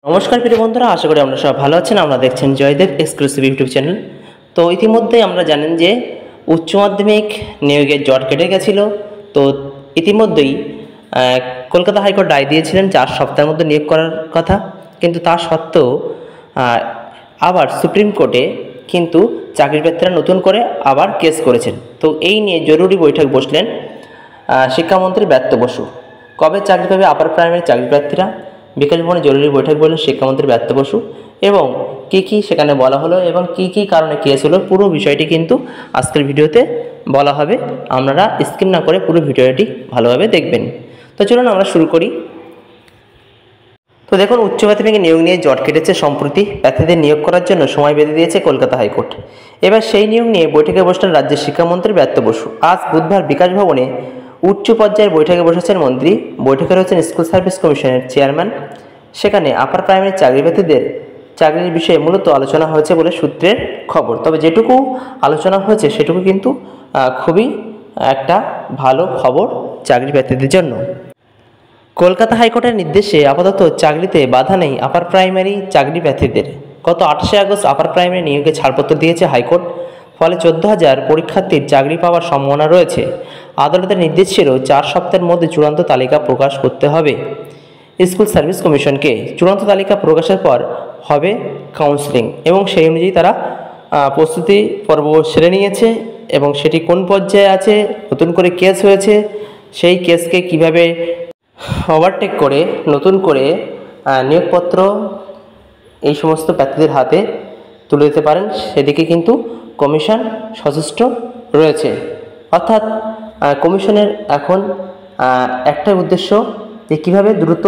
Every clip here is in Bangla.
নমস্কার প্রিয় বন্ধুরা, আশা করি আমরা সবাই ভালো আছেন। আমরা দেখছেন জয়দেব এক্সক্লুসিভ ইউটিউব চ্যানেল। তো ইতিমধ্যেই আমরা জানেন যে উচ্চ মাধ্যমিক নিয়োগের জট কেটে গেছিল। তো ইতিমধ্যেই কলকাতা হাইকোর্ট রায় দিয়েছিলেন 4 সপ্তাহের মধ্যে নিয়োগ করার কথা, কিন্তু তা সত্ত্বেও আবার সুপ্রিম কোর্টে কিন্তু চাকরি প্রার্থীরা নতুন করে আবার কেস করেছেন। তো এই নিয়ে জরুরি বৈঠক বসলেন শিক্ষামন্ত্রী ব্রাত্য বসু। কবে চাকরি পাবে আপার প্রাইমারি চাকরি প্রার্থীরা? বিকাশ ভবনে জরুরি বৈঠক বললেন শিক্ষামন্ত্রী ব্রাত্য বসু, এবং কী সেখানে বলা হলো এবং কী কারণে কেস হলো পুরো বিষয়টি কিন্তু আজকের ভিডিওতে বলা হবে। আপনারা স্কিপ না করে পুরো ভিডিওটি ভালোভাবে দেখবেন। তো চলুন আমরা শুরু করি। তো দেখুন, উচ্চ মাধ্যমিকে নিয়োগ নিয়ে জট কেটেছে সম্প্রতি। প্রার্থীদের নিয়োগ করার জন্য সময় বেঁধে দিয়েছে কলকাতা হাইকোর্ট। এবার সেই নিয়োগ নিয়ে বৈঠকে বসলেন রাজ্যের শিক্ষামন্ত্রী ব্রাত্য বসু। আজ বুধবার বিকাশ ভবনে উচ্চ পর্যায়ের বৈঠকে বসেছেন মন্ত্রী। বৈঠকে রয়েছেন স্কুল সার্ভিস কমিশনের চেয়ারম্যান। সেখানে আপার প্রাইমারি চাকরি প্রার্থীদের চাকরির বিষয়ে মূলত আলোচনা হয়েছে বলে সূত্রের খবর। তবে যেটুকু আলোচনা হয়েছে সেটুকু কিন্তু খুবই একটা ভালো খবর চাকরি প্রার্থীদের জন্য। কলকাতা হাইকোর্টের নির্দেশে আপাতত চাকরিতে বাধা নেই আপার প্রাইমারি চাকরি প্রার্থীদের। গত 28 আগস্ট আপার প্রাইমারি নিয়োগে ছাড়পত্র দিয়েছে হাইকোর্ট। ফলে 14,000 পরীক্ষার্থীর চাকরি পাওয়ার সম্ভাবনা রয়েছে। আদালতের নির্দেশ ছিল 4 সপ্তাহের মধ্যে চূড়ান্ত তালিকা প্রকাশ করতে হবে স্কুল সার্ভিস কমিশনকে। চূড়ান্ত তালিকা প্রকাশের পর হবে কাউন্সেলিং, এবং সেই অনুযায়ী তারা প্রস্তুতি পর্ব সেরে নিয়েছে এবং সেটি কোন পর্যায়ে আছে, নতুন করে কেস হয়েছে, সেই কেসকে কিভাবে ওভারটেক করে নতুন করে নিয়োগপত্র এই সমস্ত প্রার্থীদের হাতে তুলে দিতে পারেন, সেদিকে কিন্তু কমিশন সচেষ্ট রয়েছে। অর্থাৎ কমিশনের এখন একটাই উদ্দেশ্য যে কীভাবে দ্রুত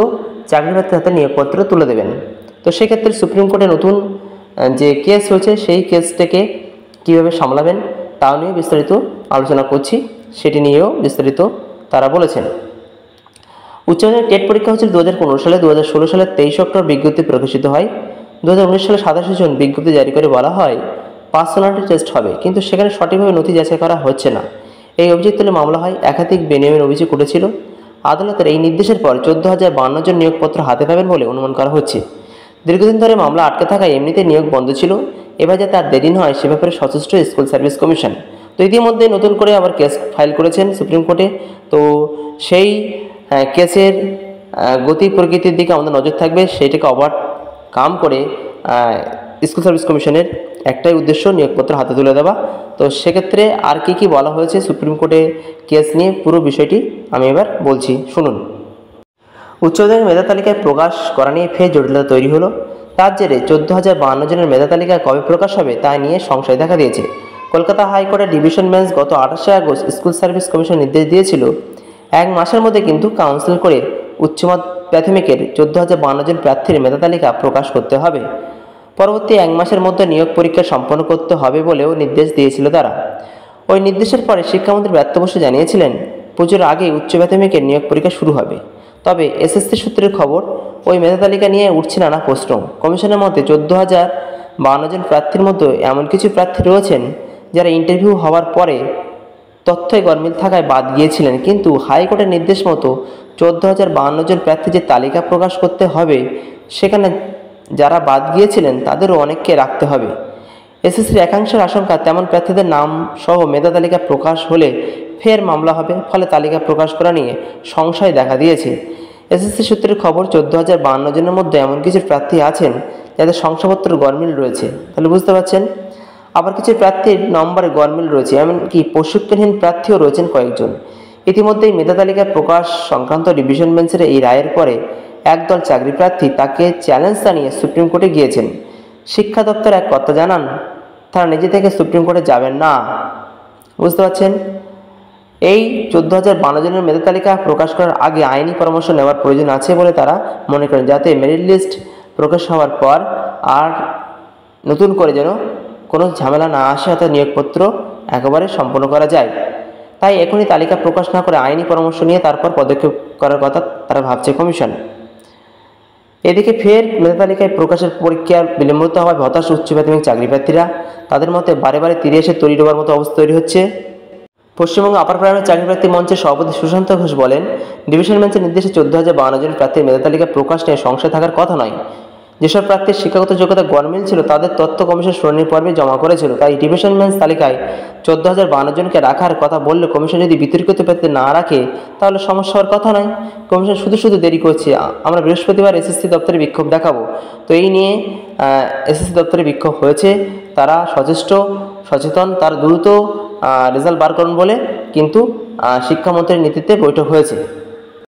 চাকরি প্রার্থীর হাতে নিয়োগপত্র তুলে দেবেন। তো সেক্ষেত্রে সুপ্রিম কোর্টে নতুন যে কেস হয়েছে সেই কেসটাকে কীভাবে সামলাবেন তাও নিয়ে বিস্তারিত আলোচনা করছি। সেটি নিয়েও বিস্তারিত তারা বলেছেন। উচ্চ মাধ্যমিক টেট পরীক্ষা হচ্ছিল 2015 সালে। 2016 সালের 23 অক্টোবর বিজ্ঞপ্তি প্রকাশিত হয়। 2019 সালে 27 জুন বিজ্ঞপ্তি জারি করে বলা হয় পার্সোনালিটি টেস্ট হবে, কিন্তু সেখানে সঠিকভাবে নথি যাচাই করা হচ্ছে না। এই অভিযোগ তুলে মামলা হয়। একাধিক বেনিয়মের অভিযোগ উঠেছিল। আদালতের এই নির্দেশের পর 14,052 জন নিয়োগপত্র হাতে পাবেন বলে অনুমান করা হচ্ছে। দীর্ঘদিন ধরে মামলা আটকে থাকায় এমনিতে নিয়োগ বন্ধ ছিল। এবার যাতে আর দেরি হয় সে ব্যাপারে সচেষ্ট স্কুল সার্ভিস কমিশন। তো ইতিমধ্যে নতুন করে আবার কেস ফাইল করেছেন সুপ্রিম কোর্টে। তো সেই কেসের গতি প্রকৃতির দিকে আমাদের নজর থাকবে। সেইটাকে ওভারকাম করে স্কুল সার্ভিস কমিশনের একটাই উদ্দেশ্য নিয়োগপত্র হাতে তুলে দেওয়া। তো সেক্ষেত্রে আর কি বলা হয়েছে সুপ্রিম কোর্টে কেস নিয়ে পুরো বিষয়টি আমি এবার বলছি, শুনুন। উচ্চ মাধ্যমিক মেধা তালিকায় প্রকাশ করা নিয়ে ফের জটিলতা তৈরি হলো। তার জেরে 14,052 জনের মেধা তালিকা কবে প্রকাশ হবে তা নিয়ে সংশয় দেখা দিয়েছে। কলকাতা হাইকোর্টের ডিভিশন বেঞ্চ গত 28 আগস্ট স্কুল সার্ভিস কমিশন নির্দেশ দিয়েছিল 1 মাসের মধ্যে কিন্তু কাউন্সিল করে উচ্চ প্রাথমিকের 14,052 জন প্রার্থীর মেধা তালিকা প্রকাশ করতে হবে। পরবর্তী 1 মাসের মধ্যে নিয়োগ পরীক্ষা সম্পন্ন করতে হবে বলেও নির্দেশ দিয়েছিল তারা। ওই নির্দেশের পরে শিক্ষামন্ত্রী ব্রাত্য বসু জানিয়েছিলেন পুজোর আগে উচ্চ প্রাথমিকের নিয়োগ পরীক্ষা শুরু হবে। তবে এসএসসি সূত্রের খবর, ওই মেধা তালিকা নিয়ে উঠছে নানা প্রশ্ন। কমিশনের মতে 14,052 জন প্রার্থীর মধ্যে এমন কিছু প্রার্থী রয়েছেন যারা ইন্টারভিউ হওয়ার পরে তথ্যে গরমিল থাকায় বাদ গিয়েছিলেন, কিন্তু হাইকোর্টের নির্দেশ মতো 14,052 জন প্রার্থী যে তালিকা প্রকাশ করতে হবে সেখানে যারা বাদ গিয়েছিলেন তাদেরও অনেককে রাখতে হবে। এসএসসির একাংশের আশঙ্কা তেমন প্রার্থীদের নাম সহ মেধা তালিকা প্রকাশ হলে ফের মামলা হবে, ফলে তালিকা প্রকাশ করা নিয়ে সংশয় দেখা দিয়েছে। এসএসসি সূত্রের খবর 14,052 জনের মধ্যে এমন কিছু প্রার্থী আছেন যাদের শংসাপত্র গরমিল রয়েছে। তাহলে বুঝতে পারছেন, আবার কিছু প্রার্থীর নম্বরে গরমিল রয়েছে, এমনকি প্রশিক্ষণহীন প্রার্থীও রয়েছেন কয়েকজন। ইতিমধ্যেই মেধা তালিকা প্রকাশ সংক্রান্ত ডিভিশন বেঞ্চের এই রায়ের পরে একদল চাকরি প্রার্থী তাকে চ্যালেঞ্জ জানিয়ে সুপ্রিম কোর্টে গিয়েছেন। শিক্ষা দপ্তর এক কর্তা জানান তারা নিজে থেকে সুপ্রিম কোর্টে যাবেন না। বুঝতে পারছেন, এই 14,052 জনের মেধা তালিকা প্রকাশ করার আগে আইনি পরামর্শ নেওয়ার প্রয়োজন আছে বলে তারা মনে করেন, যাতে মেরিট লিস্ট প্রকাশ হওয়ার পর আর নতুন করে যেন কোনো ঝামেলা না আসে, অর্থাৎ নিয়োগপত্র একেবারে সম্পন্ন করা যায়। তাই এখনই তালিকা প্রকাশ না করে আইনি পরামর্শ নিয়ে তারপর পদক্ষেপ করার কথা তারা ভাবছে কমিশন। এদিকে ফের মেধা তালিকায় প্রকাশের প্রক্রিয়ার বিলম্বিত হওয়ায় হতাশ উচ্চ প্রাথমিক চাকরি প্রার্থীরা। তাদের মতে বারে বারে তীরে এসে তৈরি হওয়ার মতো অবস্থা তৈরি হচ্ছে। পশ্চিমবঙ্গ আপার প্রাইমারি চাকরি প্রার্থী মঞ্চের সভাপতি সুশান্ত ঘোষ বলেন, ডিভিশন বেঞ্চের নির্দেশে 14,052 জন প্রার্থীর মেধা তালিকা প্রকাশ নিয়ে সংশয় থাকার কথা নয়। যেসব প্রার্থীর শিক্ষাগত যোগ্যতা গরমিল ছিল তাদের তথ্য কমিশন শুনানির পর্বে জমা করেছিল। তাই ডিভিশন বেঞ্চ তালিকায় 14,052 জনকে রাখার কথা বললে কমিশন যদি বিতর্কিত প্রার্থী না রাখে তাহলে সমস্যা হওয়ার কথা নয়। কমিশন শুধু দেরি করছে। আমরা বৃহস্পতিবার এসএসসি দপ্তরে বিক্ষোভ দেখাবো। তো এই নিয়ে এসএসসি দপ্তরে বিক্ষোভ হয়েছে, তারা সচেতন, তার দ্রুত রেজাল্ট বার করুন বলে কিন্তু শিক্ষামন্ত্রীর নেতৃত্বে বৈঠক হয়েছে।